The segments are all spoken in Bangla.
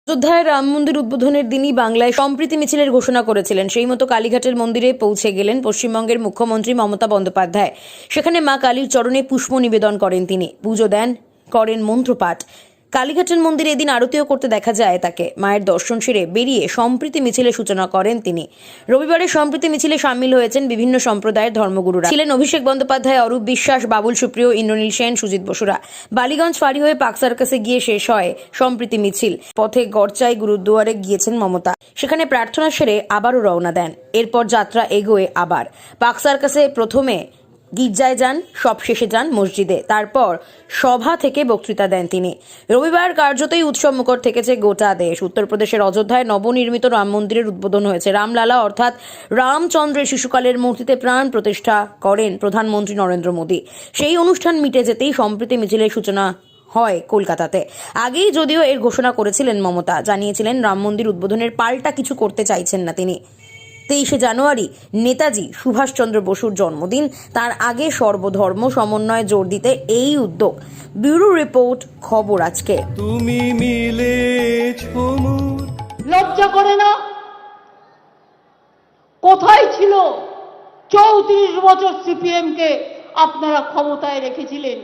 অযোধ্যায় রাম মন্দির উদ্বোধনের দিনই বাংলায় সম্প্রীতি মিছিলের ঘোষণা করেছিলেন। সেই মতো কালীঘাটের মন্দিরে পৌঁছে গেলেন পশ্চিমবঙ্গের মুখ্যমন্ত্রী মমতা বন্দ্যোপাধ্যায়। সেখানে মা কালীর চরণে পুষ্প নিবেদন করেন তিনি, পুজো দেন, করেন মন্ত্রপাঠ। কালীঘাটের মন্দিরে এদিন আরতিও করতে দেখা যায় তাকে। মায়ের দর্শন সেরে বেরিয়ে সম্প্রীতি মিছিলের সূচনা করেন তিনি। রবিবারের সম্প্রীতি মিছিলে সামিল হয়েছেন বিভিন্ন সম্প্রদায়ের ধর্মগুরুরা। ছিলেন অভিষেক বন্দ্যোপাধ্যায়, অরূপ বিশ্বাস, বাবুল সুপ্রিয়, ইন্দ্রনীল সেন, সুজিত বসুরা। বালিগঞ্জ ফাঁড়ি হয়ে পাক সার্কাসে গিয়ে শেষ হয় সম্প্রীতি মিছিল। পথে গড়চাই গুরুদুয়ারে গিয়েছেন মমতা। সেখানে প্রার্থনা সেরে আবারও রওনা দেন। এরপর যাত্রা এগোয় আবার পাক সার্কাসে। প্রথমে গির্জায় যান, সবশেষে যান মসজিদে। তারপর সভা থেকে বক্তৃতা দেন তিনি। রবিবার কার্যতই উৎসব মুখর থেকেছে গোটা দেশ। উত্তরপ্রদেশের অযোধ্যায় নবনির্মিত রাম মন্দিরের উদ্বোধন হয়েছে। রামলালা অর্থাৎ রামচন্দ্রের শিশুকালের মূর্তিতে প্রাণ প্রতিষ্ঠা করেন প্রধানমন্ত্রী নরেন্দ্র মোদী। সেই অনুষ্ঠান মিটে যেতেই সম্প্রীতি মিছিলের সূচনা হয় কলকাতাতে। আগেই যদিও এর ঘোষণা করেছিলেন মমতা, জানিয়েছিলেন রাম মন্দির উদ্বোধনের পাল্টা কিছু করতে চাইছেন না তিনি। 23শে জানুয়ারি নেতাজি সুভাষচন্দ্র বসুর জন্মদিন। তার আগে সর্বধর্ম সমন্বয়ে জোর দিতে এই উদ্যোগ। ব্যুরো রিপোর্ট, খবর আজকে। তুমি মিলেছো মোর। লজ্জা করে না? কোথায় ছিল 34 বছর সিপিএম কে আপনারা ক্ষমতায় রেখেছিলেন?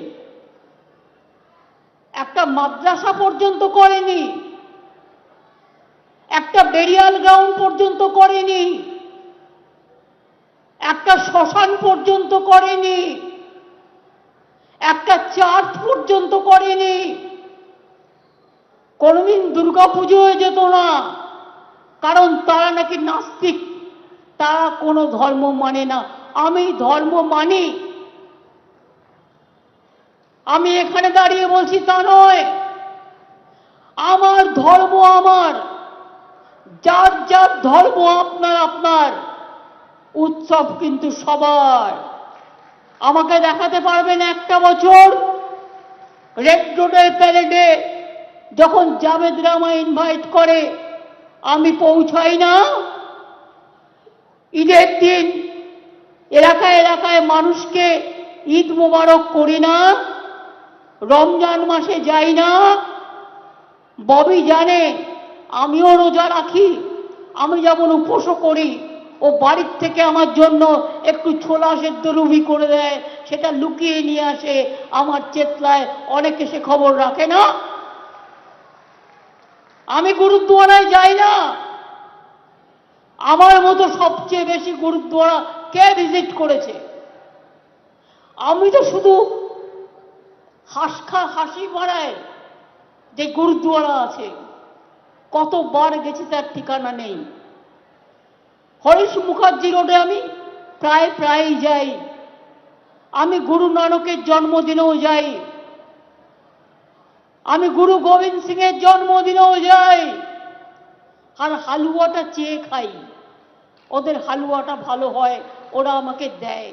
একটা মাদ্রাসা পর্যন্ত করেনি, একটা বেরিয়াল গ্রাউন্ড পর্যন্ত করেনি, একটা শ্মশান পর্যন্ত করেনি, একটা চার্চ পর্যন্ত করেনি। কোনদিন দুর্গাপুজো হয়ে যেত না, কারণ তারা নাকি নাস্তিক, তারা কোনো ধর্ম মানে না। আমি ধর্ম মানি। আমি এখানে দাঁড়িয়ে বলছি তা নয়। আমার ধর্ম আমার, যার যার ধর্ম আপনার আপনার, উৎসব কিন্তু সবার। আমাকে দেখাতে পারবেন একটা বছর রেড রোডের প্যারেডে যখন জাভেদ রামা ইনভাইট করে আমি পৌঁছাই না? ঈদের দিন এলাকায় এলাকায় মানুষকে ঈদ মোবারক করি না? রমজান মাসে যাই না? ববি জানে আমিও রোজা রাখি, আমি যেমন উপোসও করি। ও বাড়ির থেকে আমার জন্য একটু ছোলা সেদ্ধ রুবি করে দেয়, সেটা লুকিয়ে নিয়ে আসে আমার চেতলায়। অনেকে সে খবর রাখে না। আমি গুরুদ্বারায় যাই না। আমার মতো সবচেয়ে বেশি গুরুদ্বারা কে ভিজিট করেছে? আমি তো শুধু হাসি মারায় যে গুরুদ্বারা আছে, কতবার গেছি তার ঠিকানা নেই। হরিশ মুখার্জি রোডে আমি প্রায়ই যাই। আমি গুরু নানকের জন্মদিনেও যাই, আমি গুরু গোবিন্দ সিং এর জন্মদিনেও যাই। আর হালুয়াটা চেয়ে খাই, ওদের হালুয়াটা ভালো হয়, ওরা আমাকে দেয়।